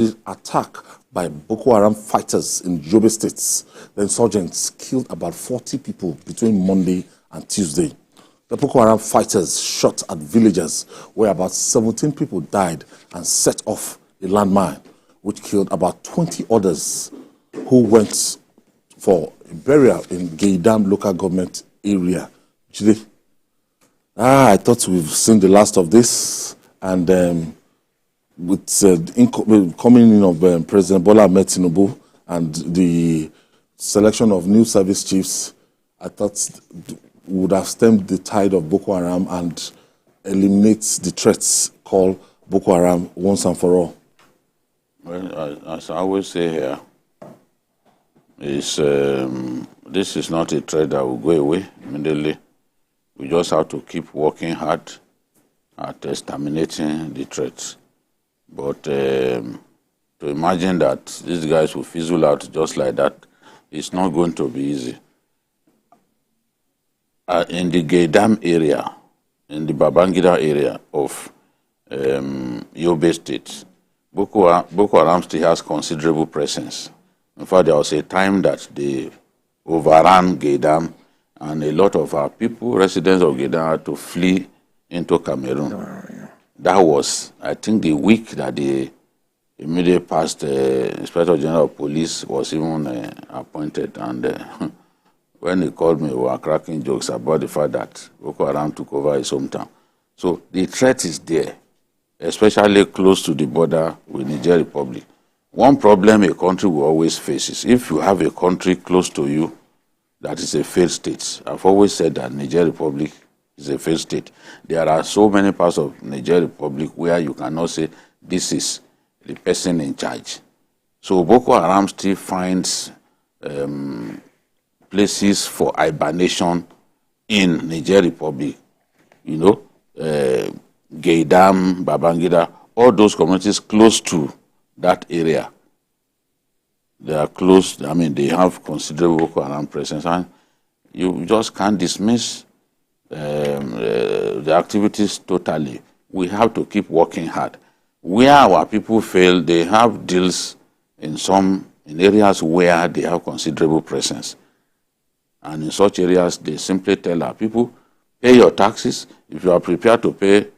The attack by Boko Haram fighters in Yobe State, the insurgents killed about 40 people between Monday and Tuesday. The Boko Haram fighters shot at villagers where about 17 people died and set off a landmine, which killed about 20 others who went for a burial in Gaydam local government area. Jide, I thought we've seen the last of this, and with the coming in of President Bola Ahmed Tinubu and the selection of new service chiefs, I thought would have stemmed the tide of Boko Haram and eliminate the threats called Boko Haram once and for all. Well, as I always say here, this is not a threat that will go away immediately. We just have to keep working hard at exterminating the threats. But to imagine that these guys will fizzle out just like that, it's not going to be easy. In the Gaydam area, in the Babangida area of Yobe State, Boko Haram still has considerable presence. In fact, there was a time that they overran Gaydam, and a lot of our people, residents of Gaydam, had to flee into Cameroon. That was, I think, the week that the immediate past Inspector General of Police was even appointed. And when he called me, we were cracking jokes about the fact that Boko Haram took over his hometown. So the threat is there, especially close to the border with Niger Republic. One problem a country will always face is if you have a country close to you that is a failed state. I've always said that Niger Republic is a failed state. There are so many parts of Niger Republic where you cannot say this is the person in charge. So Boko Haram still finds places for hibernation in Niger Republic. You know, Gaydam, Babangida, all those communities close to that area. They are close, I mean, they have considerable Boko Haram presence, and you just can't dismiss the activities totally. We have to keep working hard. Where our people fail, they have deals in areas where they have considerable presence. And in such areas, they simply tell our people, pay your taxes. If you are prepared to pay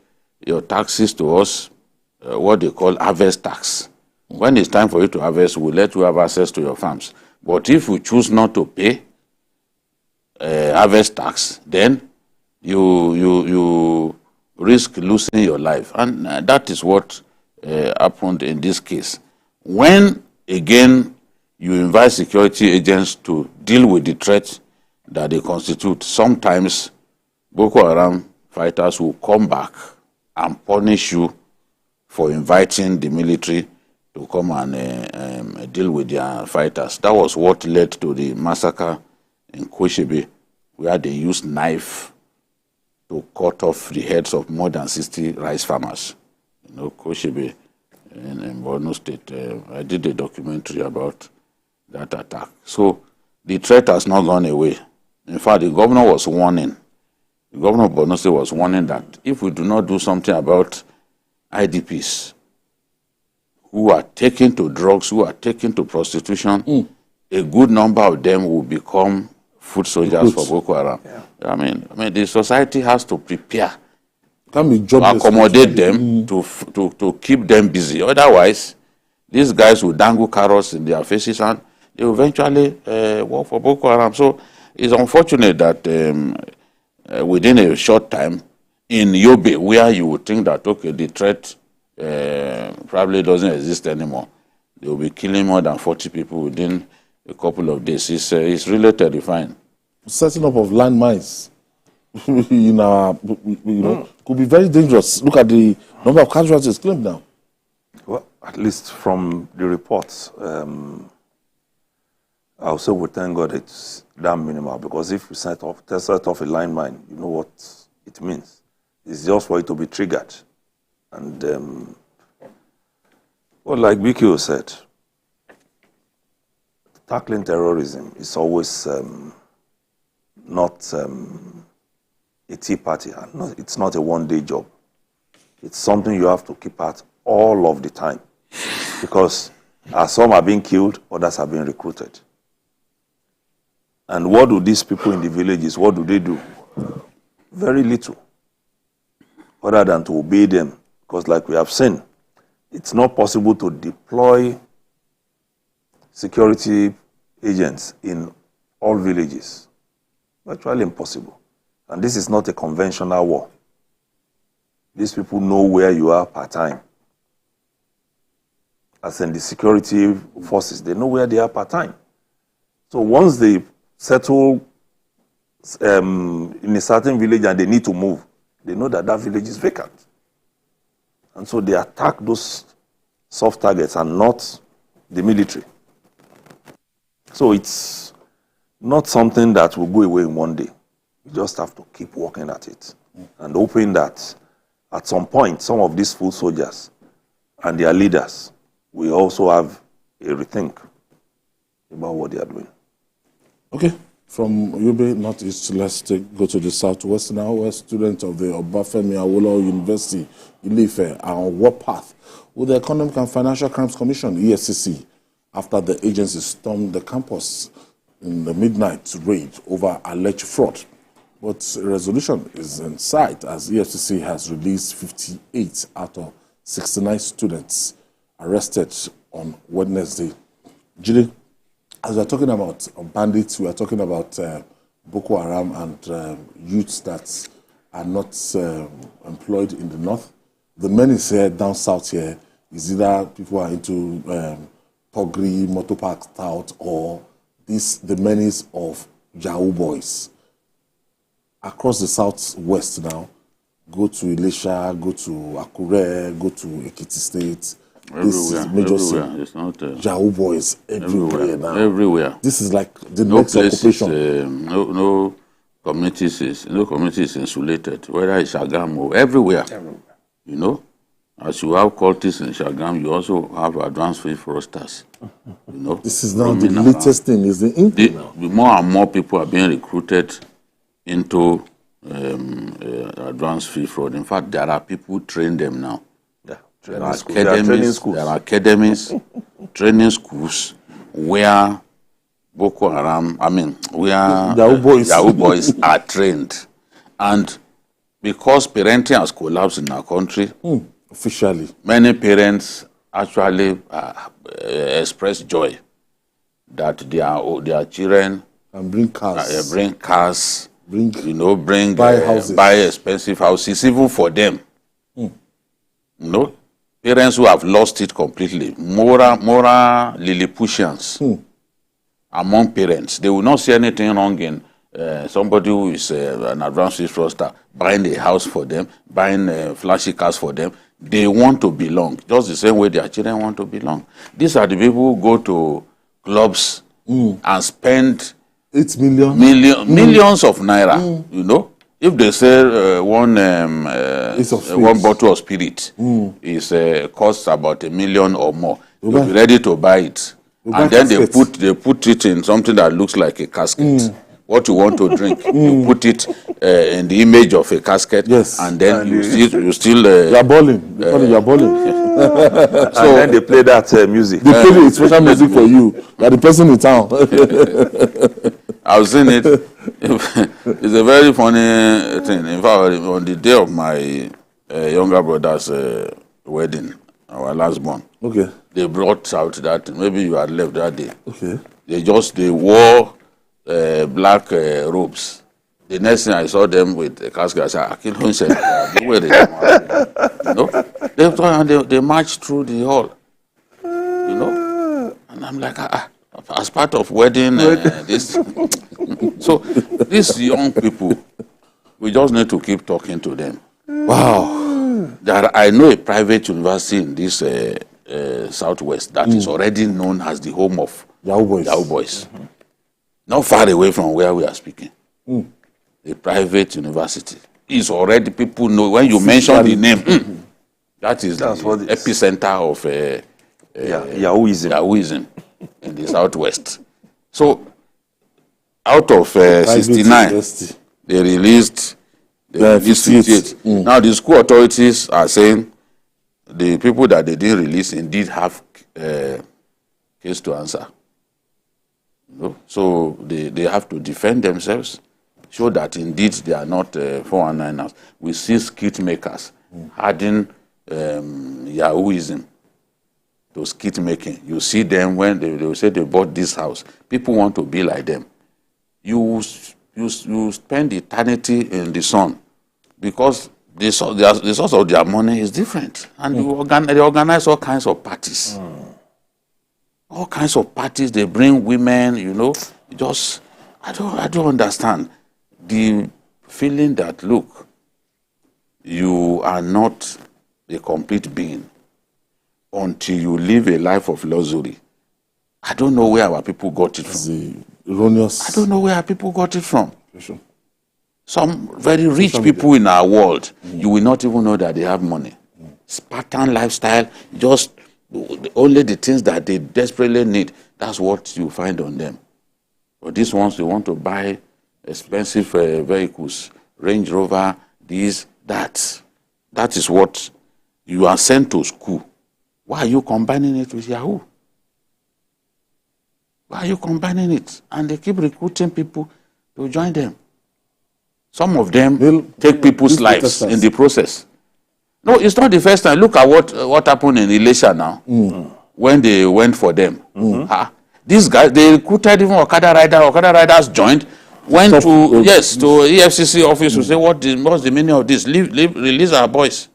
your taxes to us, what they call harvest tax. When it's time for you to harvest, we'll let you have access to your farms. But if you choose not to pay harvest tax, then you risk losing your life. And that is what happened in this case. When, again, you invite security agents to deal with the threat that they constitute, sometimes Boko Haram fighters will come back and punish you for inviting the military to come and deal with their fighters. That was what led to the massacre in Koshebe, where they used knife to cut off the heads of more than 60 rice farmers. You know, Koshebe in Borno State. I did a documentary about that attack. So the threat has not gone away. In fact, the governor was warning. The governor of Borno State was warning that if we do not do something about IDPs who are taken to drugs, who are taken to prostitution, a good number of them will become foot soldiers for Boko Haram. Yeah. I mean, the society has to prepare to accommodate them, to keep them busy. Otherwise, these guys will dangle carrots in their faces and they will eventually work for Boko Haram. So it's unfortunate that within a short time, in Yobe, where you would think that, okay, the threat probably doesn't exist anymore, they will be killing more than 40 people within a couple of days. It's really terrifying. Setting up of landmines, could be very dangerous. Look at the number of casualties claimed now. Well, at least from the reports, I'll say we thank God it's that minimal, because if you set off a landmine, you know what it means. It's just for it to be triggered. And well, like BQ said, tackling terrorism is always not a tea party. It's not a one-day job. It's something you have to keep at all of the time. Because as some are being killed, others are being recruited. And what do these people in the villages, what do they do? Very little, other than to obey them. Because like we have seen, it's not possible to deploy security agents in all villages. Virtually impossible. And this is not a conventional war. These people know where you are part-time. As in the security forces, they know where they are part-time. So once they settle in a certain village and they need to move, they know that that village is vacant. And so they attack those soft targets and not the military. So it's not something that will go away in one day. You just have to keep working at it and hoping that at some point, some of these foot soldiers and their leaders will also have a rethink about what they are doing. Okay. From Yobe Northeast, let's go to the Southwest now, where students of the Obafemi Awolowo University, Ile-Ife, are on warpath with the Economic and Financial Crimes Commission, EFCC, after the agency stormed the campus in the midnight raid over alleged fraud. But a resolution is in sight as EFCC has released 58 out of 69 students arrested on Wednesday. Julie, as we're talking about bandits, we are talking about Boko Haram and youths that are not employed in the north. The menace here, down south here, is either people are into Pogri, motor park stout, or the menace of Yahoo boys. Across the southwest now, go to Ilesha, go to Akure, go to Ekiti State. Everywhere. It's not Yahoo boys everywhere now. Everywhere. This is like the next occupation. No communities is insulated. Whether it's Shagam or everywhere. You know, as you have cultists in Shagam, you also have advanced free fraudsters. You know, this is now the latest thing. Is the ink now? More and more people are being recruited into advanced free fraud. In fact, there are people who train them now. There are academies, training schools where Boko Haram, where Yahoo boys are trained. And because parenting has collapsed in our country, officially, many parents actually express joy that their children can bring cars, buy houses, buy expensive houses, even for them. You know, parents who have lost it completely, moral Lilliputians among parents. They will not see anything wrong in somebody who is an advanced fraudster buying a house for them, buying flashy cars for them. They want to belong, just the same way their children want to belong. These are the people who go to clubs and spend 8 million? Millions of naira, you know. If they sell one bottle of spirit, it costs about $1 million or more. You'll be ready to buy it. And then they put it in something that looks like a casket. What you want to drink, you put it in the image of a casket, and then you still you're balling. They call it you're balling. And then they play that music. They play the special music for you. You're the person in town. I've seen it. It's a very funny thing. In fact, on the day of my younger brother's wedding, our last born, they brought out that maybe you had left that day. They wore black robes. The next thing I saw them with a casket, I said, I can't say they wear it. They marched through the hall. You know? And I'm like, as part of wedding, this. So these young people, we just need to keep talking to them. Wow. I know a private university in this Southwest that is already known as the home of Yahoo boys. Not far away from where we are speaking. A private university. It's already, people know, when you mention the name, that's the epicenter of Yahooism in the Southwest. So, out of 69, they released 58. Now, the school authorities are saying the people that they didn't release indeed have case to answer. So they have to defend themselves, show that indeed they are not 419ers. We see skit makers adding Yahooism to skit making. You see them when they will say they bought this house. People want to be like them. You spend eternity in the sun because the source of their money is different. And they organize all kinds of parties. All kinds of parties. They bring women, I don't understand. The feeling that, look, you are not a complete being until you live a life of luxury. I don't know where our people got it from. Erroneous. I don't know where our people got it from. Sure. Some very rich people in our world, you will not even know that they have money. Spartan lifestyle, just only the things that they desperately need, that's what you find on them. But these ones, they want to buy expensive vehicles, Range Rover, this, that. That is what you are sent to school. Why are you combining it with Yahoo? Why are you combining it? And they keep recruiting people to join them. Some of them take people's lives in the process. No, it's not the first time. Look at what happened in Elisha now when they went for them. These guys, they recruited even Okada riders joined, went to EFCC office to say, what's the meaning of this? Release our boys.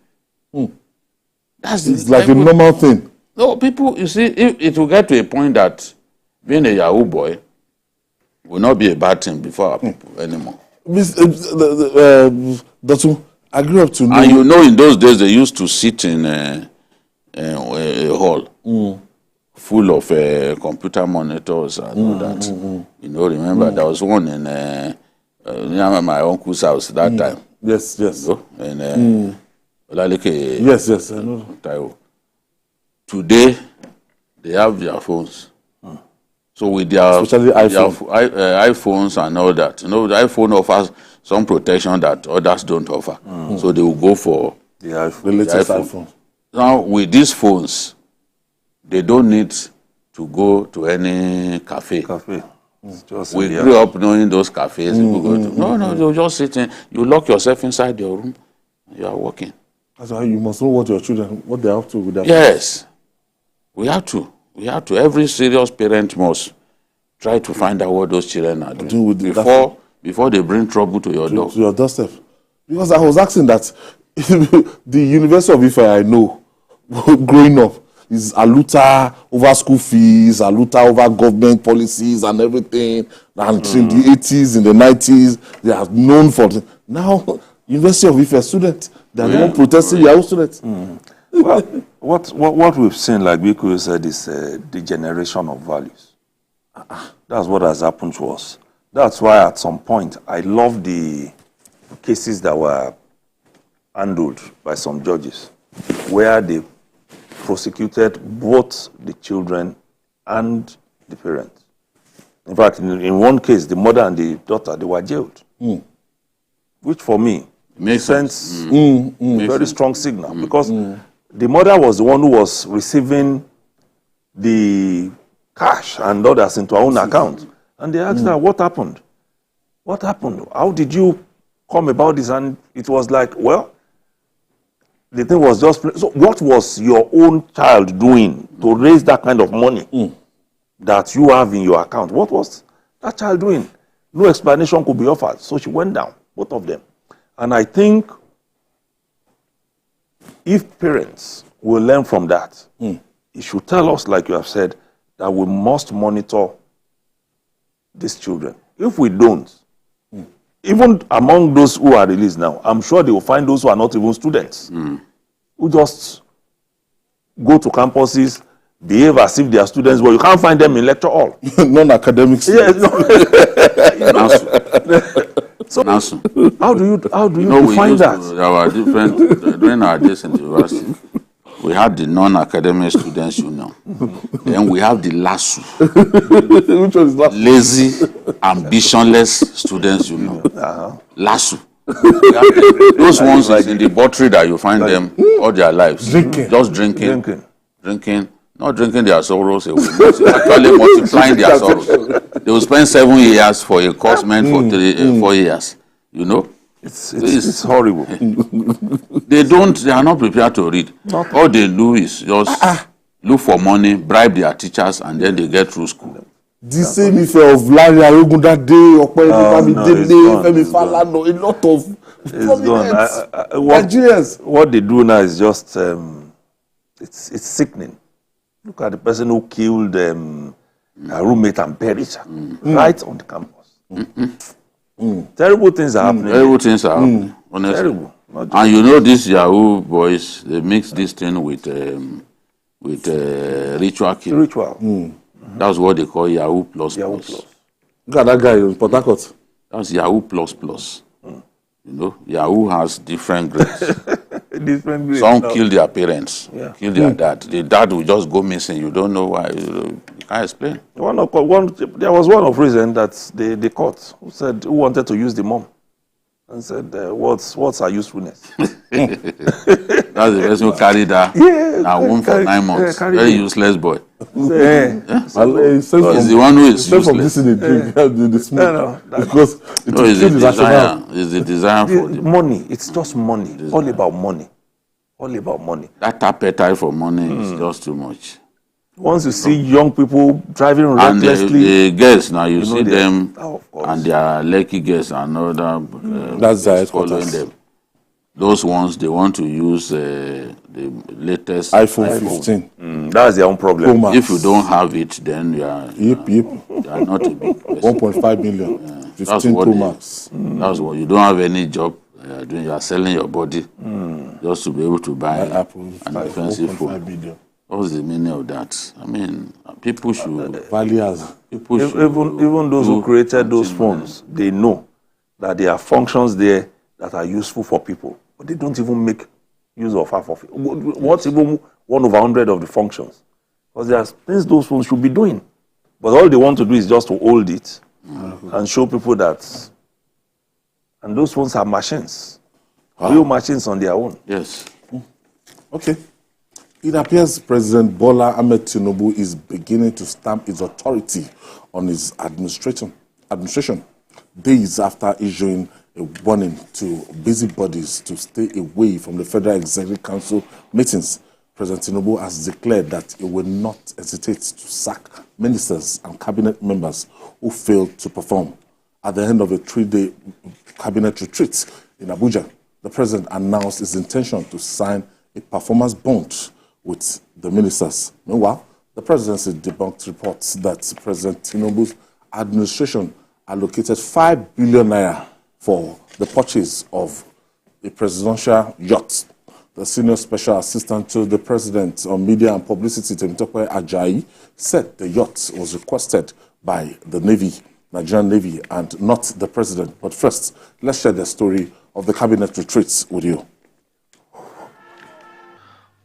It's like a normal thing. No, people, you see, it will get to a point that being a Yahoo boy will not be a bad thing before our people anymore. I grew up to know. And in those days they used to sit in a hall full of computer monitors and all that. Remember there was one in near my uncle's house that time. Yes. And yes, I know. Today they have their phones. So with their especially iPhones and all that, the iPhone offers some protection that others don't offer. So they will go for the latest iPhone. Now with these phones, they don't need to go to any cafe. We grew up knowing those cafes. People go to. No, you're just sitting. You lock yourself inside your room. You are working. That's why you must know what your children, what they have to with their Yes, we have to. Every serious parent must try to find out what those children are doing before they bring trouble to your door. To your doorstep. Because I was asking that the University of Ife I know, growing up, is aluta over school fees, aluta over government policies and everything. And in the 80s, in the 90s, they are known for it. Now, University of Ife students, they are the one protesting Yahoo students. Well, what we've seen, like Biko said, is degeneration of values. That's what has happened to us. That's why at some point, I love the cases that were handled by some judges, where they prosecuted both the children and the parents. In fact, in one case, the mother and the daughter, they were jailed. Which for me sends very strong signal, because the mother was the one who was receiving the cash and others into her own account. And they asked her, what happened? What happened? How did you come about this? And it was like, well, the thing was just, so what was your own child doing to raise that kind of money that you have in your account? What was that child doing? No explanation could be offered. So she went down, both of them. And I think if parents will learn from that, it should tell us, like you have said, that we must monitor these children. If we don't, even among those who are released now, I'm sure they will find those who are not even students, who just go to campuses, behave as if they are students, but you can't find them in lecture hall. Non-academic students. So how do you define that? Our different during our days in the university, we had the non-academic students union. Then we have the LASU. Which one is LASU? Lazy, ambitionless students union. LASU. Those ones is in the bottery that you find them all their lives. Drinking. Just drinking. Not drinking their sorrows away. Actually multiplying their sorrows. They will spend 7 years for a course meant for 4 years. You know? It's horrible. They are not prepared to read. All they do is just look for money, bribe their teachers, and then they get through school. The same effect of Larry Arogun that day, Femi Falana, a lot of it's gone. Nigerians. What they do now is just it's sickening. Look at the person who killed a roommate and buried her right on the campus. Terrible things are happening. Terrible things are happening. Honestly. Terrible. And you know these Yahoo boys, they mix this thing with ritual killing. Ritual. That's what they call Yahoo plus Yahoo plus. Look at that guy in Port Harcourt. That's Yahoo plus plus. You know, Yahoo has different grades. Some kill their parents, kill their dad. The dad will just go missing. You don't know why. You can't explain. There was one of reason that they caught who wanted to use the mom and said, what's her usefulness? That's the person who carried her womb for 9 months. Very useless boy. He's the one who is useless. From this in the drink, the smoke. Because it's the desire for the money. It's just money. All about money. All about money. That appetite for money is just too much. Once you see young people driving recklessly, and the girls now you see them, and their lucky girls and all that. That's following them. Those ones they want to use the latest iPhone 15. That's their own problem. If you don't have it, then you are you are not a big person. 1.5 million. 15 Pro Max. That's what you don't have any job. You are selling your body just to be able to buy an expensive phone. What's the meaning of that? I mean, people should value as people should even those who created those phones, they know that there are functions there that are useful for people, but they don't even make use of half of it. What's even 1/100 of the functions? Because there are things those phones should be doing, but all they want to do is just to hold it and show people that. And those phones are machines, real machines on their own. Yes. Okay. It appears President Bola Ahmed Tinubu is beginning to stamp his authority on his administration days after issuing a warning to busybodies to stay away from the Federal Executive Council meetings. President Tinubu has declared that he will not hesitate to sack ministers and cabinet members who failed to perform. At the end of a 3-day cabinet retreat in Abuja, the president announced his intention to sign a performance bond with the ministers. Meanwhile, the presidency debunked reports that President Tinubu's administration allocated 5 billion naira for the purchase of a presidential yacht. The senior special assistant to the president on media and publicity, Temitope Ajayi, said the yacht was requested by the Navy, Nigerian Navy, and not the president. But first, let's share the story of the cabinet retreats with you.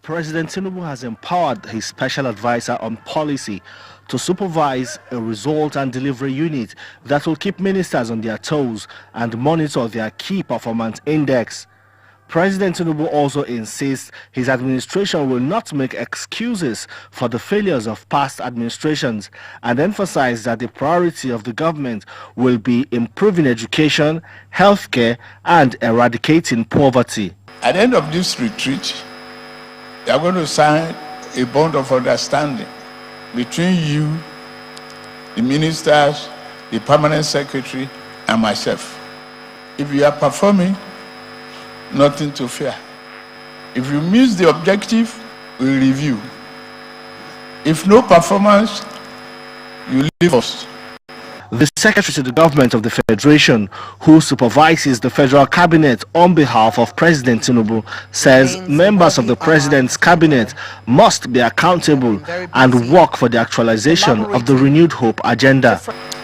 President Tinubu has empowered his special advisor on policy to supervise a result and delivery unit that will keep ministers on their toes and monitor their key performance index. President Tinubu also insists his administration will not make excuses for the failures of past administrations and emphasize that the priority of the government will be improving education, healthcare, and eradicating poverty. At the end of this retreat, they are going to sign a bond of understanding between you, the ministers, the permanent secretary, and myself. If you are performing, nothing to fear. If you miss the objective, we'll review. If no performance, you leave us. The Secretary to the Government of the Federation, who supervises the Federal Cabinet on behalf of President Tinubu, says members of the President's Cabinet must be accountable and work for the actualization of the Renewed Hope agenda.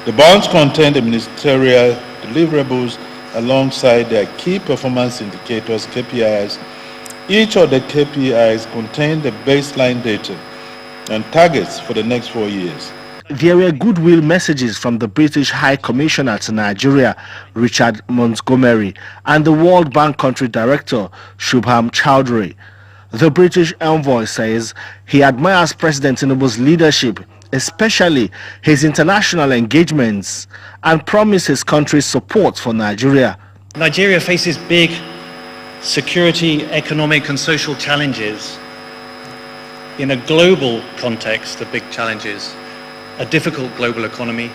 The bonds contain the ministerial deliverables alongside their key performance indicators, KPIs. Each of the KPIs contain the baseline data and targets for the next 4 years. There were goodwill messages from the British High Commissioner to Nigeria, Richard Montgomery, and the World Bank Country Director, Shubham Chowdhury. The British envoy says he admires President Tinubu's leadership, especially his international engagements, and promised his country's support for Nigeria. Nigeria faces big security, economic and social challenges. In a global context, the big challenges: a difficult global economy,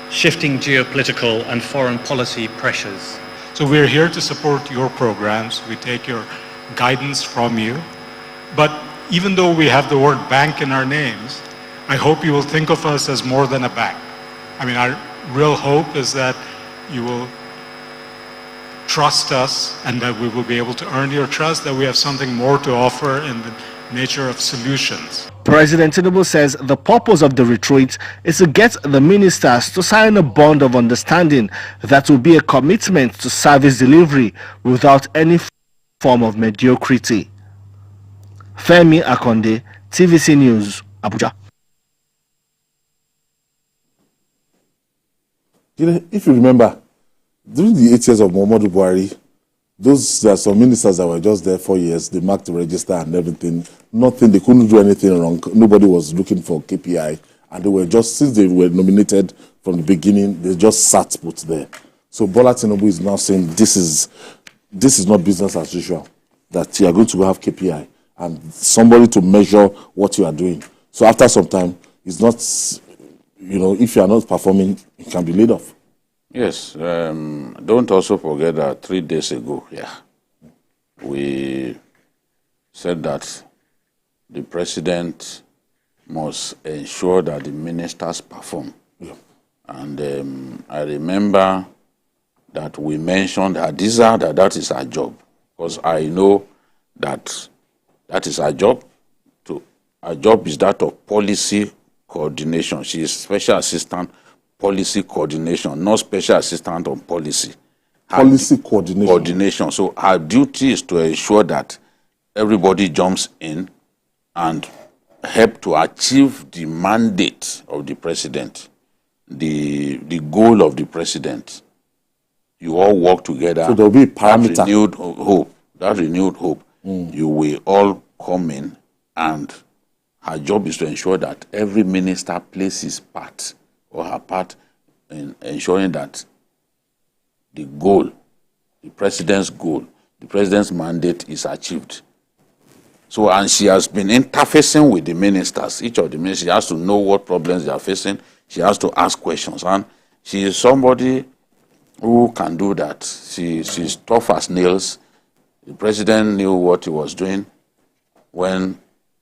shifting geopolitical and foreign policy pressures. So we're here to support your programs. We take your guidance from you. But even though we have the word bank in our names, I hope you will think of us as more than a bank. I mean, our real hope is that you will trust us and that we will be able to earn your trust, that we have something more to offer in the nature of solutions. President Tinubu says the purpose of the retreat is to get the ministers to sign a bond of understanding that will be a commitment to service delivery without any form of mediocrity. Femi Akonde, TVC News, Abuja. You know, if you remember, during the 8 years of Muhammadu Buhari, there are some ministers that were just there 4 years. They marked the register and everything. Nothing, they couldn't do anything wrong. Nobody was looking for KPI. And they were just, since they were nominated from the beginning, they just sat put there. So Bola Tinubu is now saying this is not business as usual, that you are going to have KPI and somebody to measure what you are doing. So after some time, it's not, if you are not performing, you can be laid off. Yes, don't also forget that 3 days ago, we said that the president must ensure that the ministers perform. Yeah. And I remember that we mentioned Hadiza that is her job, because I know that is her job. Her job is that of policy coordination. She is special assistant policy coordination, not special assistant on policy. Policy coordination. So her duty is to ensure that everybody jumps in and help to achieve the mandate of the president, the goal of the president. You all work together. So there will be a parameter. That renewed hope. You will all come in, and her job is to ensure that every minister plays his part or her part in ensuring that the goal, the president's goal, the president's mandate is achieved. So, and she has been interfacing with the ministers. Each of the ministers, she has to know what problems they are facing. She has to ask questions. And she is somebody who can do that. She's tough as nails. The president knew what he was doing when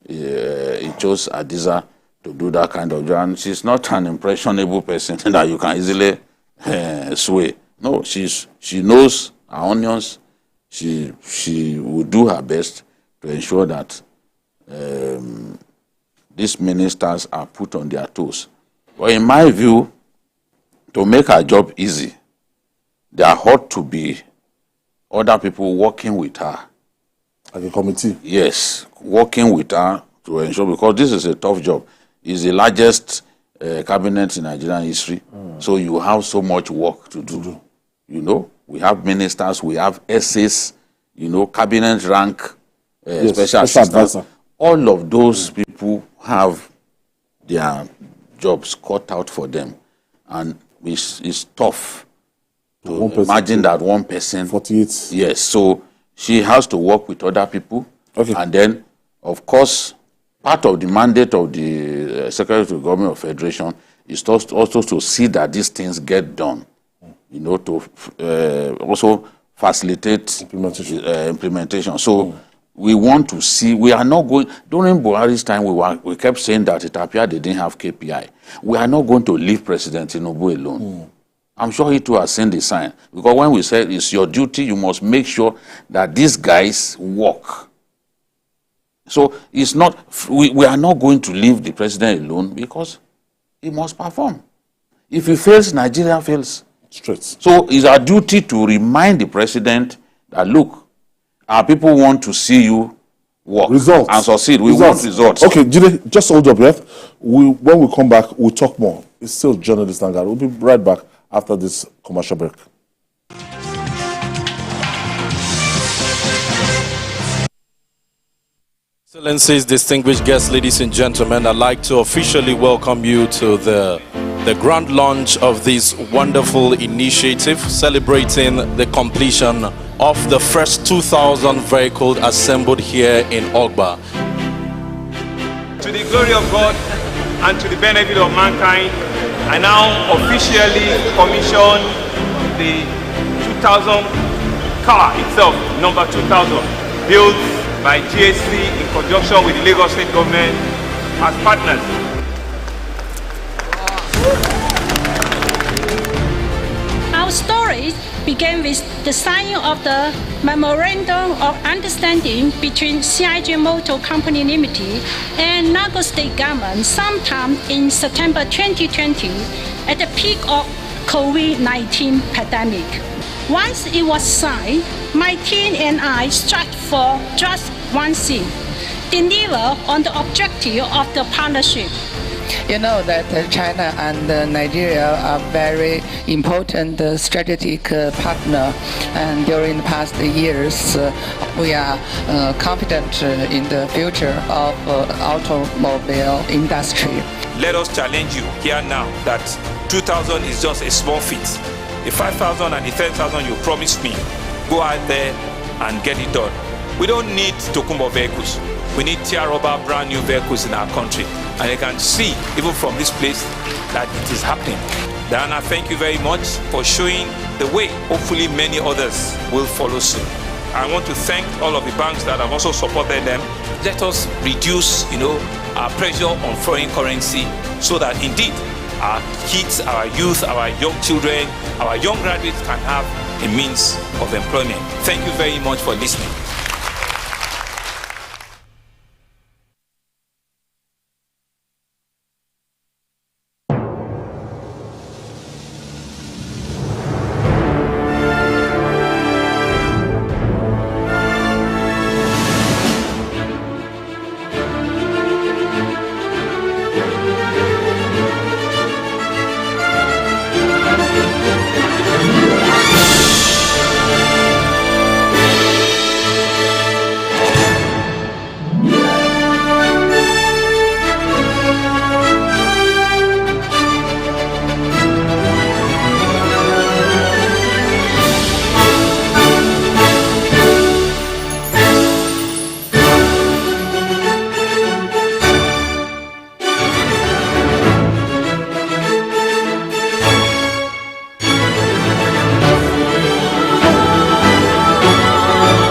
he chose Hadiza to do that kind of job. And she's not an impressionable person that you can easily sway. No, she knows her onions. She will do her best to ensure that these ministers are put on their toes. But in my view, to make her job easy, there ought to be other people working with her. Like a committee? Yes, working with her to ensure, because this is a tough job. It's the largest cabinet in Nigerian history. So you have so much work to do. You know, we have ministers, we have essays, cabinet rank, special assistants. All of those people have their jobs cut out for them. And it's tough to imagine that one person. 48. Yes, so she has to work with other people. Okay. And then, of course, part of the mandate of the Secretary to the Government of Federation is also to see that these things get done. To also facilitate implementation. So we want to see, we are not going, during Buhari's time, we kept saying that it appeared they didn't have KPI. We are not going to leave President Tinubu alone. I'm sure he too has seen the sign. Because when we said it's your duty, you must make sure that these guys work. So it's not, we are not going to leave the president alone because he must perform. If he fails, Nigeria fails. Straight. So it's our duty to remind the president that, look, our people want to see you work Results. and succeed. We want results. Okay, Jide, just hold your breath. When we come back, we'll talk more. It's still Journalist Hangout. We'll be right back after this commercial break. Excellencies, distinguished guests, ladies and gentlemen, I'd like to officially welcome you to the grand launch of this wonderful initiative celebrating the completion of the first 2,000 vehicles assembled here in Ogba. To the glory of God and to the benefit of mankind, I now officially commission the 2,000 car itself, number 2,000, built by GSC in conjunction with the Lagos State Government as partners. Our story began with the signing of the Memorandum of Understanding between CIG Motor Company Limited and Lagos State Government sometime in September 2020 at the peak of COVID-19 pandemic. Once it was signed, my team and I struck for just one thing: deliver on the objective of the partnership. You know that China and Nigeria are very important strategic partner, and during the past years, we are confident in the future of automobile industry. Let us challenge you here now that 2,000 is just a small feat. The 5,000 and the 10,000 you promised me, go out there and get it done. We don't need Tokumbo vehicles. We need tier-rubber brand new vehicles in our country. And you can see, even from this place, that it is happening. Diana, thank you very much for showing the way. Hopefully many others will follow suit. I want to thank all of the banks that have also supported them. Let us reduce, our pressure on foreign currency so that indeed our kids, our youth, our young children, our young graduates can have a means of employment. Thank you very much for listening.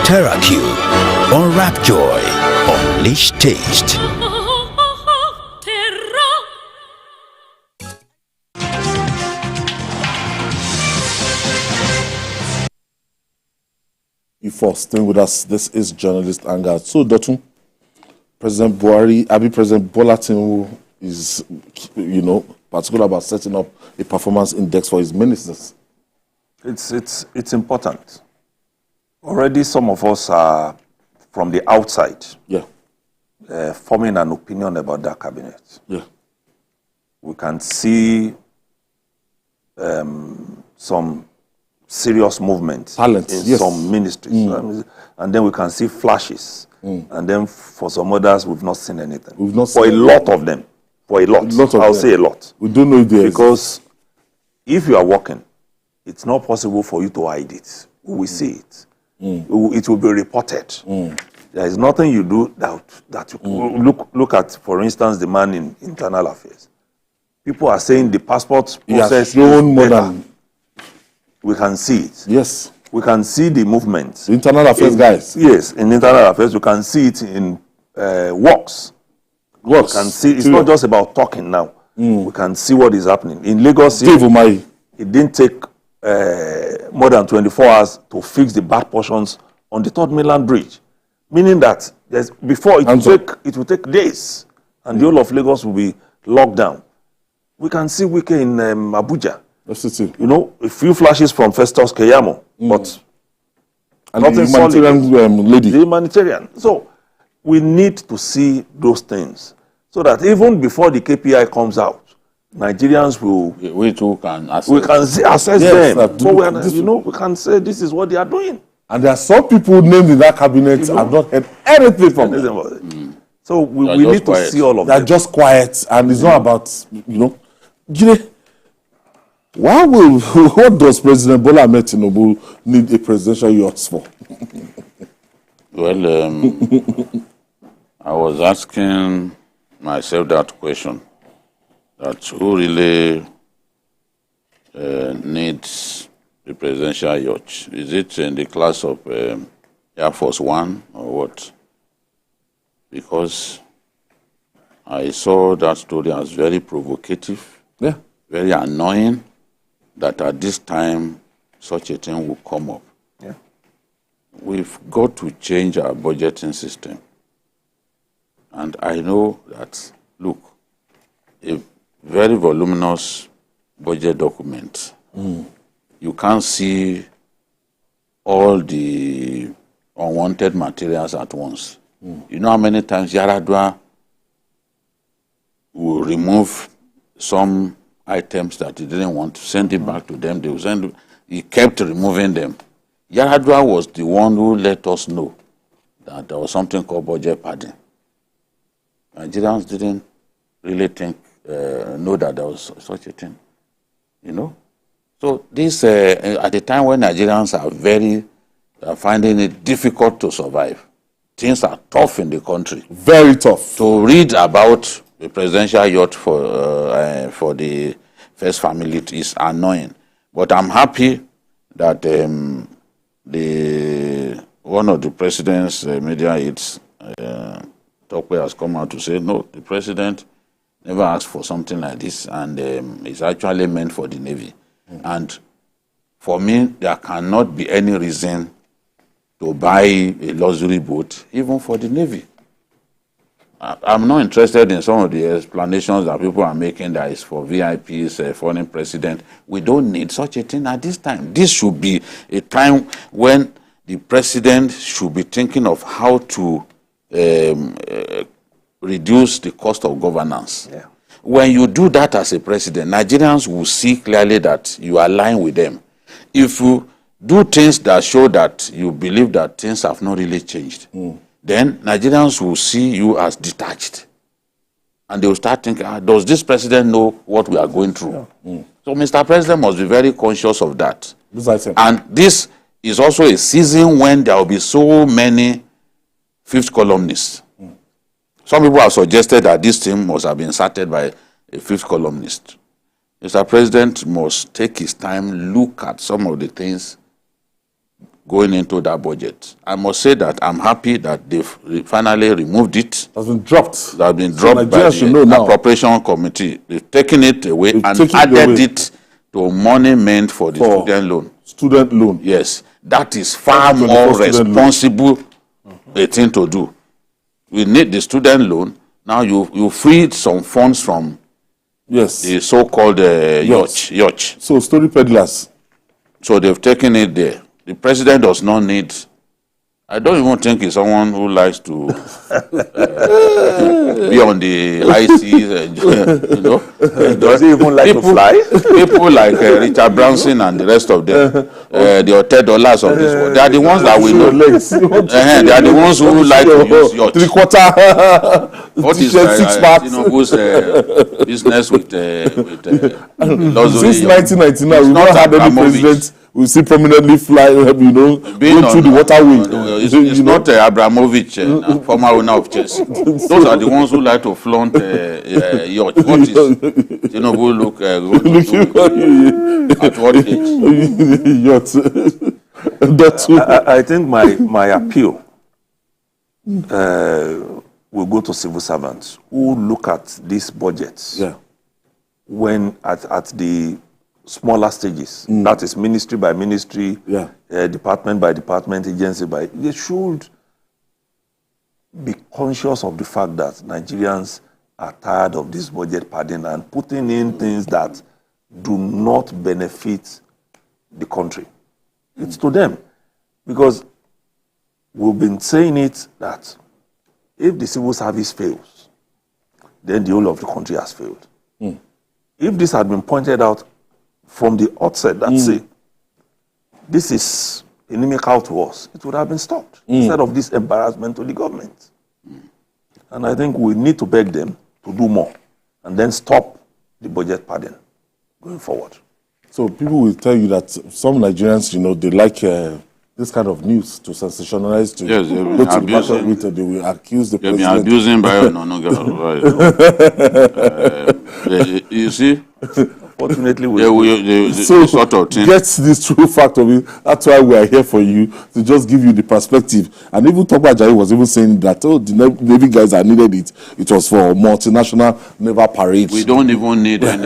TerraQ, unwrap joy, unleash taste. Before staying with us, this is Journalist Hangout. So, Dotun, President Buhari, President Bola Tinubu is, particular about setting up a performance index for his ministers. It's important. Already some of us are from the outside forming an opinion about that cabinet. Yeah. We can see some serious movement in some ministries. And then we can see flashes. And then for some others, we've not seen anything. We've not for seen a lot of them. For a lot. I'll say a lot. We don't know if there is. Because if you are working, it's not possible for you to hide it. We will see it. It will be reported. There is nothing you do that you look at, for instance, the man in internal affairs. People are saying the passport process is more than. We can see it. Yes. We can see the movement. The internal affairs guys. Yes, in internal affairs, we can see it in works. We can see it's not just about talking now. We can see what is happening. In Lagos, it didn't take more than 24 hours to fix the bad portions on the Third Mainland Bridge, meaning that before it will take days, and the whole of Lagos will be locked down. We can see Wike in Abuja. A few flashes from Festus Keyamo, but and nothing the humanitarian lady. The humanitarian. So we need to see those things so that even before the KPI comes out, Nigerians will. We too can assess. We can assess Yes, them. So we can say this is what they are doing. And there are some people named in that cabinet have not heard anything from them. So we need to see all of them. They're them. just quiet, and it's not about, Jide, what does President Bola Ahmed Tinubu need a presidential yacht for? Well, I was asking myself that question, that who really needs a presidential yacht? Is it in the class of Air Force One or what? Because I saw that story as very provocative, very annoying, that at this time such a thing will come up. Yeah. We've got to change our budgeting system. And I know that, look, a very voluminous budget document, you can't see all the unwanted materials at once. You know how many times Yaradua will remove some items that he didn't want to send it back to them. They will send. He kept removing them. Yaradua was the one who let us know that there was something called budget padding. Nigerians didn't really know that there was such a thing, So this, at the time when Nigerians are finding it difficult to survive, things are tough in the country. Very tough. To read about the presidential yacht for the first family is annoying. But I'm happy that one of the president's media aides, Tokwe, has come out to say, no, the president never asked for something like this, and it's actually meant for the Navy. And for me, there cannot be any reason to buy a luxury boat, even for the Navy. I'm not interested in some of the explanations that people are making that is for VIPs, foreign president. We don't need such a thing at this time. This should be a time when the president should be thinking of how to reduce the cost of governance. Yeah. When you do that as a president, Nigerians will see clearly that you align with them. If you do things that show that you believe that things have not really changed, then Nigerians will see you as detached. And they will start thinking, does this president know what we are going through? So Mr. President must be very conscious of that. And this is also a season when there will be so many fifth columnists. Some people have suggested that this team must have been started by a fifth columnist. Mr. President must take his time, look at some of the things going into that budget. I must say that I'm happy that they've finally removed it. It has been dropped. It has been dropped by the appropriation committee. They've taken it away and added it to money meant for the student loan. Student loan. Yes. That is far more responsible a thing to do. We need the student loan. Now you freed some funds from the so-called yacht. So story peddlers. So they've taken it there. The president does not need. I don't even think he's someone who likes to be on the high seas. Does he even like to fly? People like Richard Branson and the rest of them, the $10 of this world, they are the ones that we know. They are the ones who like to use yachts. What is Tinubu's business with luxury? Since 1999, we've not had any president we see prominently fly, going through the waterway. It's not Abramovich, former owner of Chelsea. Those are the ones who like to flaunt yacht. What is Tinubu look at what age? Yacht. I think my appeal will go to civil servants who look at these budgets when at the smaller stages, that is ministry by ministry, department by department, agency by, they should be conscious of the fact that Nigerians are tired of this budget padding and putting in things that do not benefit the country. It's to them. Because we've been saying it that if the civil service fails, then the whole of the country has failed. If this had been pointed out from the outset, that say, this is inimical to us, it would have been stopped instead of this embarrassment to the government. And I think we need to beg them to do more and then stop the budget pardon going forward. So people will tell you that some Nigerians, they like this kind of news to sensationalize, to yes, go to the market with, they will accuse the president. They've been abusing by right. You see? Fortunately, we sort of get this true fact of it. That's why we are here for you, to just give you the perspective. And even Tokwa Ajayi was even saying that, the Navy guys that needed it, it was for multinational naval parade. We don't even need any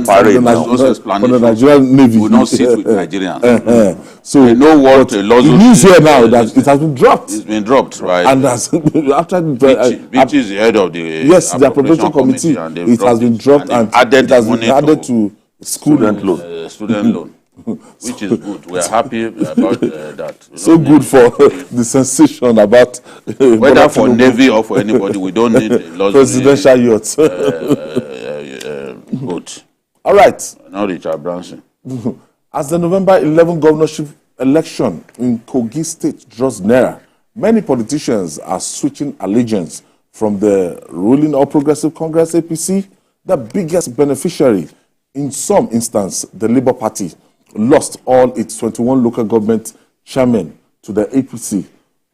parade. For the Nigerian Navy. We don't sit with Nigerians. So we know what a the news here now that it has been dropped. It's been dropped, right? And after which is the head of the yes, the appropriation committee. It has been dropped and it has been added to student loan. Student loan, which is good. We are happy about that. So good for the sensation about whether for Navy or for anybody. We don't need a presidential yachts. Vote. All right. Now Richard Branson. As the November 11 governorship election in Kogi State draws nearer, many politicians are switching allegiance from the ruling All Progressive Congress APC. The biggest beneficiary, in some instances, the Labour Party, lost all its 21 local government chairmen to the APC.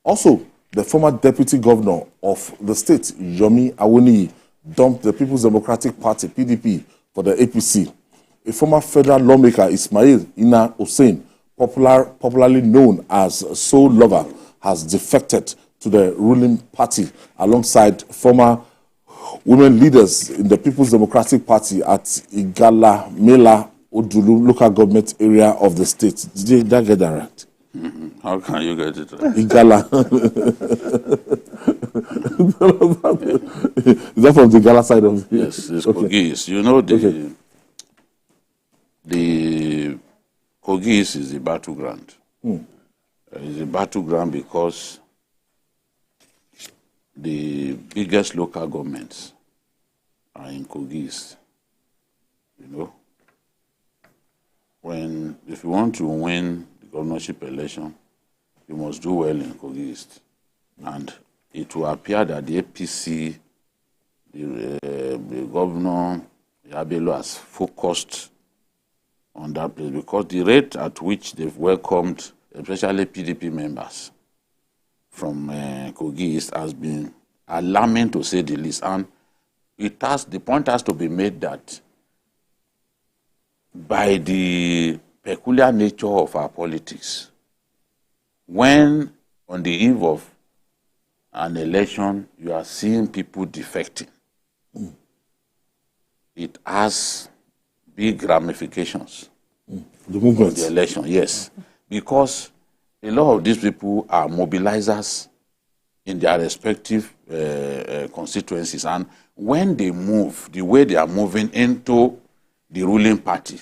Also, the former deputy governor of the state, Yomi Awoniyi, dumped the People's Democratic Party, PDP, for the APC. A former federal lawmaker, Ismail Ina Hussein, popularly known as Soul Lover, has defected to the ruling party alongside former women leaders in the People's Democratic Party at Igala Mela Odulu local government area of the state. Did I get that right? How can you get it right? Igala. Is that from the Igala side of it? Yes, it's Kogi. You know, the Kogi is the battleground. It's a battleground because the biggest local governments are in Kogi. If you want to win the governorship election, you must do well in Kogi. And it will appear that the APC, the governor, Yabelo, has focused on that place because the rate at which they've welcomed, especially PDP members from Kogi has been alarming, to say the least. And the point has to be made that by the peculiar nature of our politics, when on the eve of an election you are seeing people defecting, it has big ramifications. The movement. The election, yes. Because a lot of these people are mobilizers in their respective constituencies. And when they move, the way they are moving into the ruling party,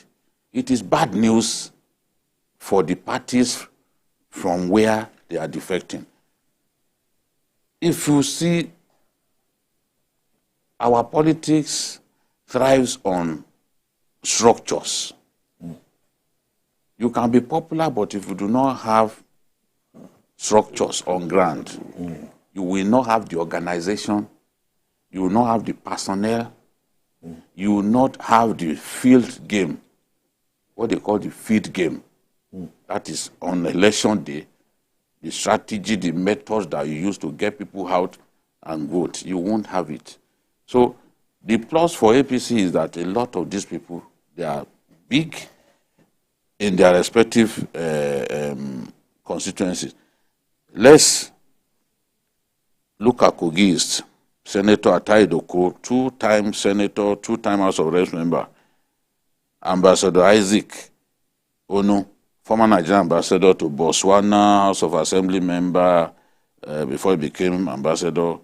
it is bad news for the parties from where they are defecting. If you see, our politics thrives on structures. You can be popular, but if you do not have structures on ground, you will not have the organization, you will not have the personnel, you will not have the field game, what they call the field game. That is on election day, the strategy, the methods that you use to get people out and vote, you won't have it. So the plus for APC is that a lot of these people, they are big in their respective constituencies. Let's look at Kogi East. Senator Atai Doko, two-time senator, two-time House of Reps member. Ambassador Isaac Onu, former Nigerian ambassador to Botswana, House of Assembly member before he became ambassador.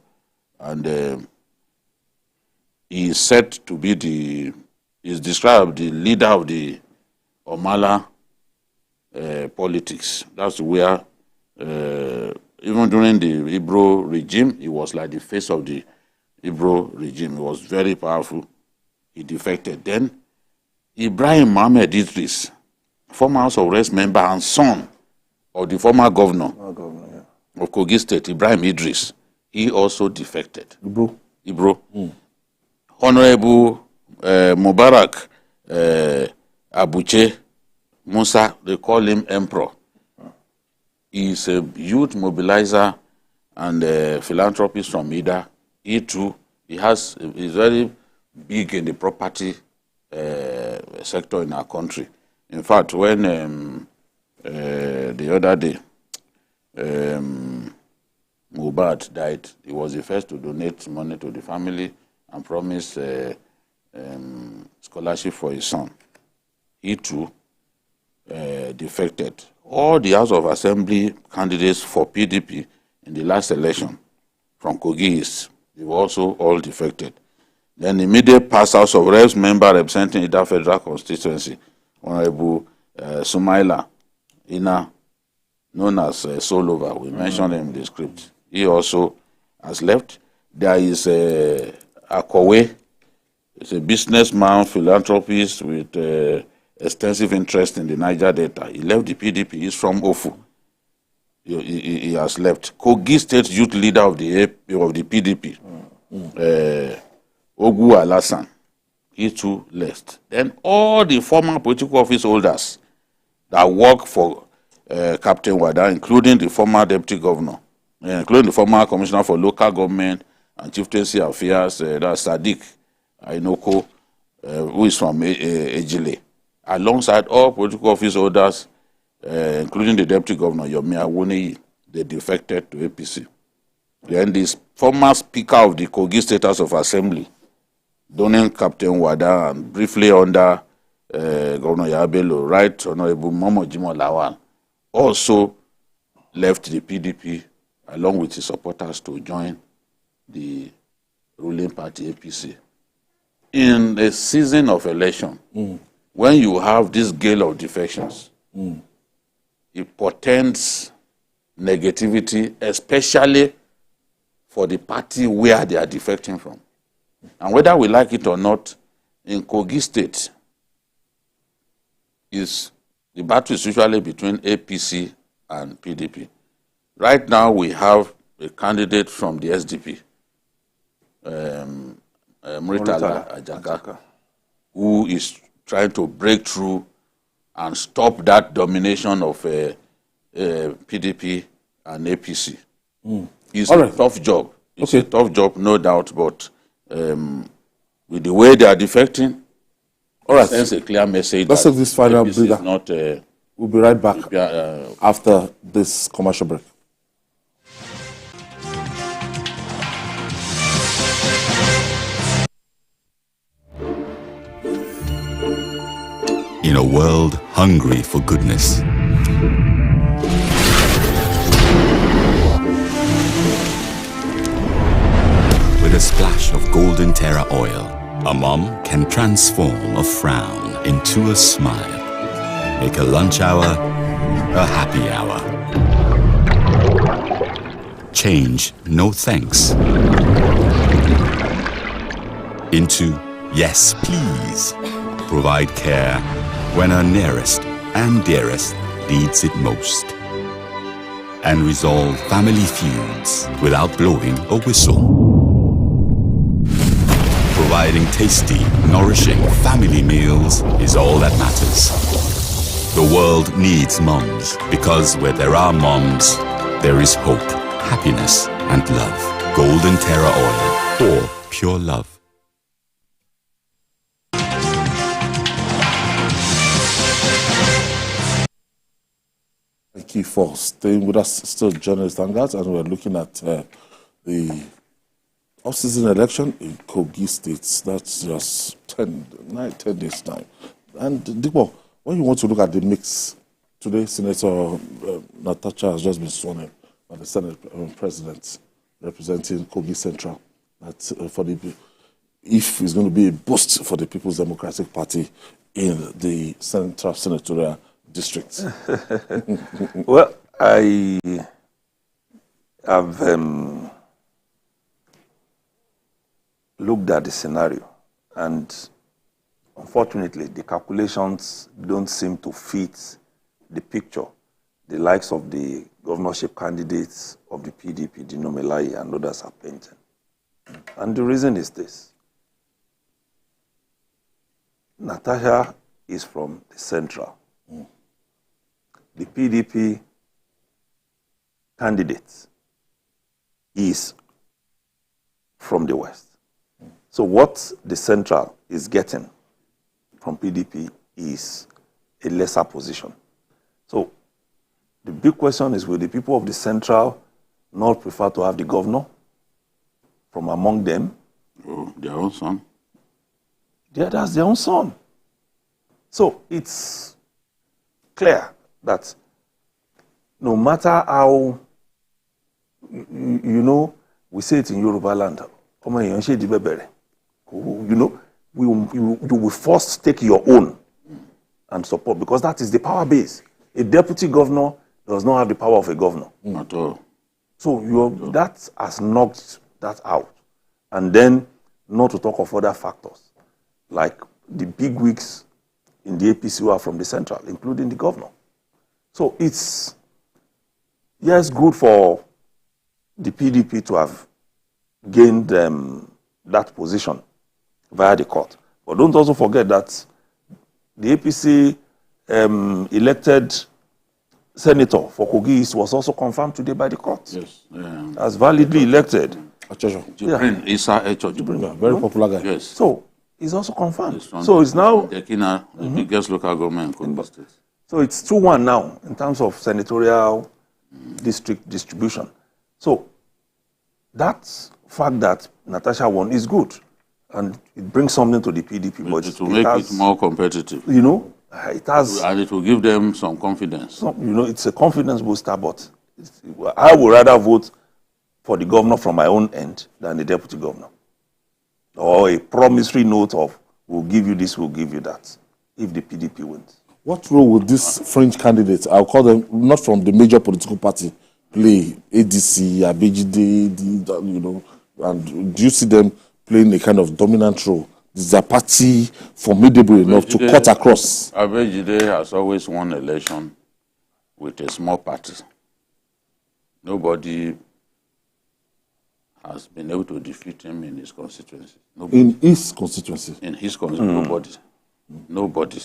And he is said to be is described the leader of the Omala politics. That's where even during the Ibro regime, he was like the face of the Ibro regime. He was very powerful. He defected. Then Ibrahim Mohammed Idris, former House of Reps member and son of the former governor of Kogi State, Ibrahim Idris, he also defected. Ibro. Honorable Mubarak Abuche Musa, they call him Emperor. He's a youth mobilizer and philanthropist from Ida. He too, he's very big in the property sector in our country. In fact, when the other day Mubad died, he was the first to donate money to the family and promise scholarship for his son. He too defected. All the House of Assembly candidates for PDP in the last election from Kogi East, they were also all defected. Then the immediate past House of Reps member representing Ida Federal Constituency, Honorable Sumaila Ina, known as Solova, we mentioned him in the script. He also has left. There is Akowe. He's a businessman, philanthropist with extensive interest in the Niger Delta. He left the PDP. He's from Ofu. He has left. Kogi State youth leader of the PDP, Ogu Alasan, he too left. Then all the former political office holders that work for Captain Wada, including the former deputy governor, including the former commissioner for local government and chieftaincy affairs, that's Sadiq Ainoko, who is from Ejile, alongside all political office holders, including the deputy governor, Yomi Awoniyi, they defected to APC. Then the former speaker of the Kogi State House of Assembly, donning Captain Wada and briefly under Governor Yabelo, Right Honorable Momo Jimo Lawal, also left the PDP along with his supporters to join the ruling party APC. In a season of election, when you have this gale of defections, it portends negativity, especially for the party where they are defecting from. And whether we like it or not, in Kogi State, the battle is usually between APC and PDP. Right now, we have a candidate from the SDP, Muritala Ajaka, who is trying to break through and stop that domination of PDP and APC. It's a tough job. It's a tough job, no doubt, but with the way they are defecting, it sends a clear message. Let's take this final breather. We'll be right back after this commercial break. In a world hungry for goodness, with a splash of golden Terra oil, a mom can transform a frown into a smile. Make a lunch hour a happy hour. Change no thanks into yes please. Provide care when our nearest and dearest needs it most. And resolve family feuds without blowing a whistle. Providing tasty, nourishing family meals is all that matters. The world needs moms, because where there are moms, there is hope, happiness, and love. Golden Terra Oil, for pure love. Thank you for staying with us. Still journalist Hangout, and we're looking at the off-season election in Kogi State. That's just 10 days time. And Dikbo, when you want to look at the mix, today Senator Natasha has just been sworn in by the Senate President representing Kogi Central. That's for the if it's going to be a boost for the People's Democratic Party in the Central Senatorial District. Well, I I've looked at the scenario, and unfortunately, the calculations don't seem to fit the picture the likes of the governorship candidates of the PDP, Dino Melaye, and others are painting. And the reason is this. Natasha is from the central. The PDP candidate is from the west. So what the central is getting from PDP is a lesser position. So the big question is, will the people of the central not prefer to have the governor from among them? Oh, their own son. Yeah, that's their own son. So it's clear that no matter how, you know, we say it in Yoruba land, you know, you will first take your own and support, because that is the power base. A deputy governor does not have the power of a governor. At all. So that has knocked that out. And then, not to talk of other factors, like the big wigs in the APC who are from the central, including the governor. So it's, yes, good for the PDP to have gained that position via the court. But don't also forget that the APC elected senator for Kogi East was also confirmed today by the court. Yes. As validly elected. Jibrin Isa Echo. Very popular guy. Yes. So he's also confirmed. So it's now Dekina, the biggest local government in Kogi State. So it's 2-1 now in terms of senatorial district distribution. So that fact that Natasha won is good, and it brings something to the PDP budget. To make it more competitive. You know, it has. And it will give them some confidence. You know, it's a confidence booster, but I would rather vote for the governor from my own end than the deputy governor. Or a promissory note of, we'll give you this, we'll give you that, if the PDP wins. What role would these fringe candidates, I'll call them not from the major political party, play? ADC, ABGD, you know, and do you see them playing a kind of dominant role? Is their party formidable enough to cut across? ABGD has always won election with a small party. Nobody has been able to defeat him in his constituency. Nobody. In his constituency? In his constituency, nobody. Nobody.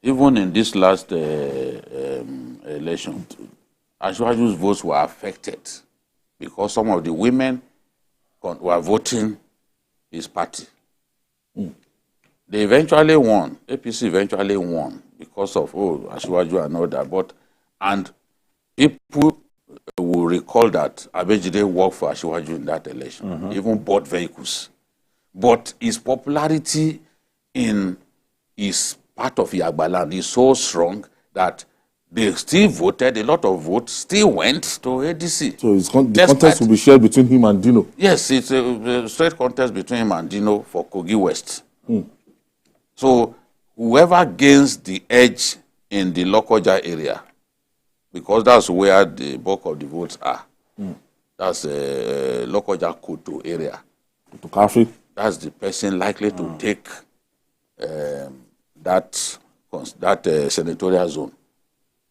Even in this last election, Ashwaju's votes were affected because some of the women were voting his party. They eventually won. APC eventually won because of Ashwaju and all that. And people will recall that Abejide worked for Ashwaju in that election, even bought vehicles. But his popularity in his part of Yagbaland is so strong that they still voted, a lot of votes still went to ADC. So the contest will be shared between him and Dino? Yes, it's a straight contest between him and Dino for Kogi West. So whoever gains the edge in the Lokoja area, because that's where the bulk of the votes are, that's Lokoja Kutu area. That's the person likely to take that senatorial zone.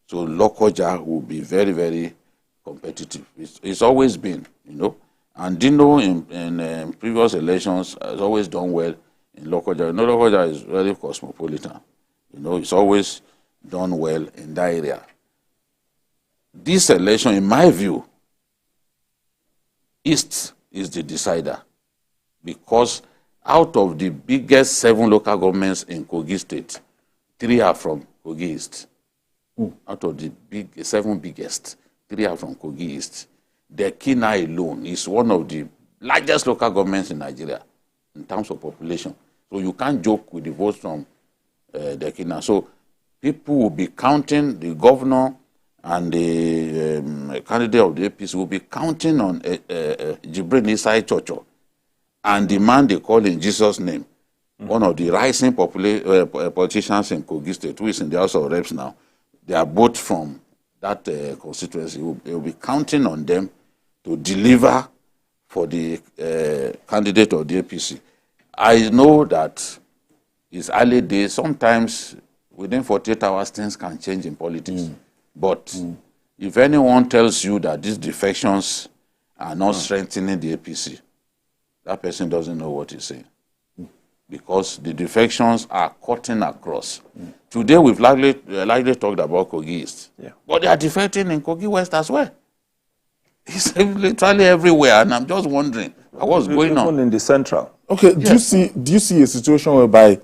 So Lokoja will be very, very competitive. It's always been, you know. And Dino in previous elections has always done well in Lokoja. You know, Lokoja is very cosmopolitan. You know, it's always done well in that area. This election, in my view, East is the decider, because out of the biggest 7 local governments in Kogi State, 3 are from Kogi East. Out of the 7 biggest, 3 are from Kogi East. Dekina alone is one of the largest local governments in Nigeria in terms of population. So you can't joke with the votes from Dekina. So people will be counting, the governor and the candidate of the APC will be counting on Jibrin Isai Chocho and the man they call in Jesus' name, one of the rising politicians in Kogi State, who is in the House of Reps now. They are both from that constituency. They will be counting on them to deliver for the candidate of the APC. I know that it's early days. Sometimes within 48 hours, things can change in politics. But if anyone tells you that these defections are not strengthening the APC, that person doesn't know what he's saying. Because the defections are cutting across. Today, we've largely talked about Kogi East. But they are defecting in Kogi West as well. It's literally everywhere, and I'm just wondering what's going on. Even in the central. Okay, do you see a situation whereby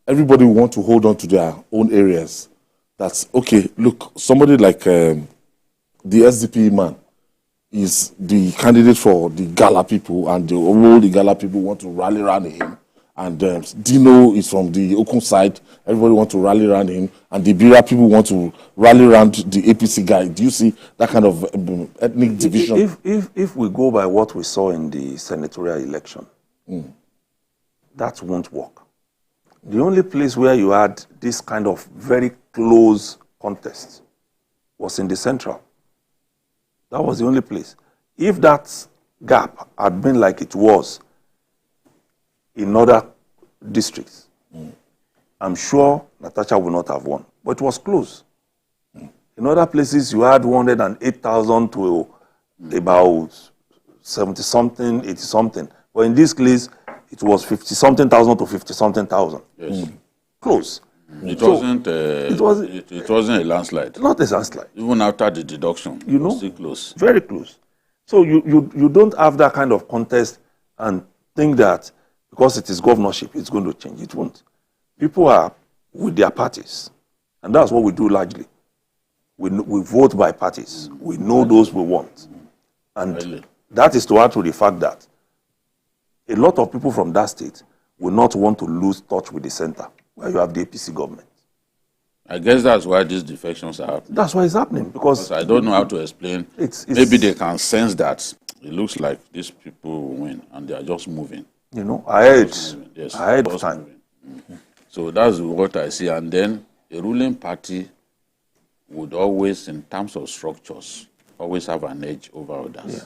everybody want to hold on to their own areas? That's okay. Look, somebody like the SDP man is the candidate for the Gala people, and all the Gala people want to rally around him. And Dino is from the Okun side. Everybody want to rally around him, and the Bira people want to rally around the APC guy. Do you see that kind of ethnic division? If we go by what we saw in the senatorial election, that won't work. The only place where you had this kind of very close contest was in the central. That was the only place. If that gap had been like it was in other districts, I'm sure Natasha would not have won. But it was close. In other places, you had 108,000 to about 70-something, 80-something. But in this case, it was 50-something thousand to 50-something thousand. Yes. Close. It wasn't a landslide. Not a landslide. Even after the deduction, you know, it was still close. Very close. So you don't have that kind of contest and think that because it is governorship, it's going to change. It won't. People are with their parties. And that's what we do largely. We vote by parties. We know those we want. And that is to add to the fact that a lot of people from that state will not want to lose touch with the center, where you have the APC government. I guess that's why these defections are happening. That's why it's happening. Because I don't know how to explain. Maybe they can sense that it looks like these people will win, and they are just moving. You know, ahead of time. So that's what I see. And then a ruling party would always, in terms of structures, always have an edge over others. Yeah.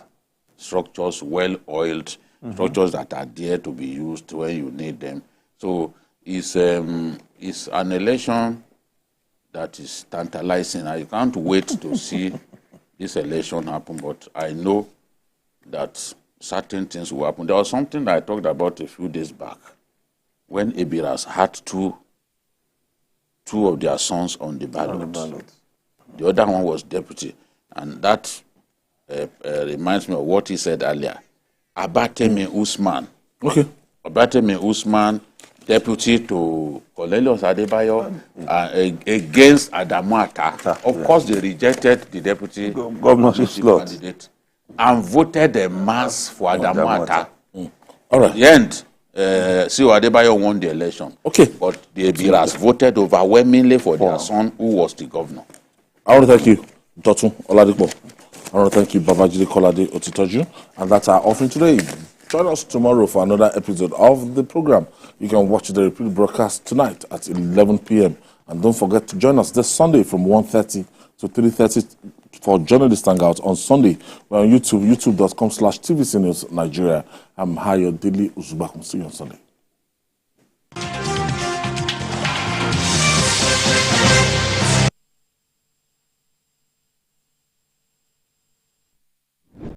Structures well-oiled, structures that are there to be used when you need them. So it's an election that is tantalizing. I can't wait to see this election happen, but I know that certain things will happen. There was something that I talked about a few days back when Ebiras had two of their sons on the ballot. The other one was deputy. And that reminds me of what he said earlier. Abatemi Usman. Okay. Abatemi Usman, deputy to Cornelius Adebayo, against Adamuata. Of course, they rejected the deputy governorship candidate and voted en masse for Adamuata. All right. At the end, CEO Adebayo won the election. Okay. But the Ebiras voted overwhelmingly for their son, who was the governor. I want to thank you, Dr. Oladipo. I want to thank you, Babajide Kolade Otitoju. And that's our offering today. Join us tomorrow for another episode of the program. You can watch the repeat broadcast tonight at 11 p.m. And don't forget to join us this Sunday from 1:30 to 3:30 for Journalist Hangout on Sunday. We're on YouTube, youtube.com/TVC News Nigeria. I'm Hayo Dili Uzubakum. See you on Sunday.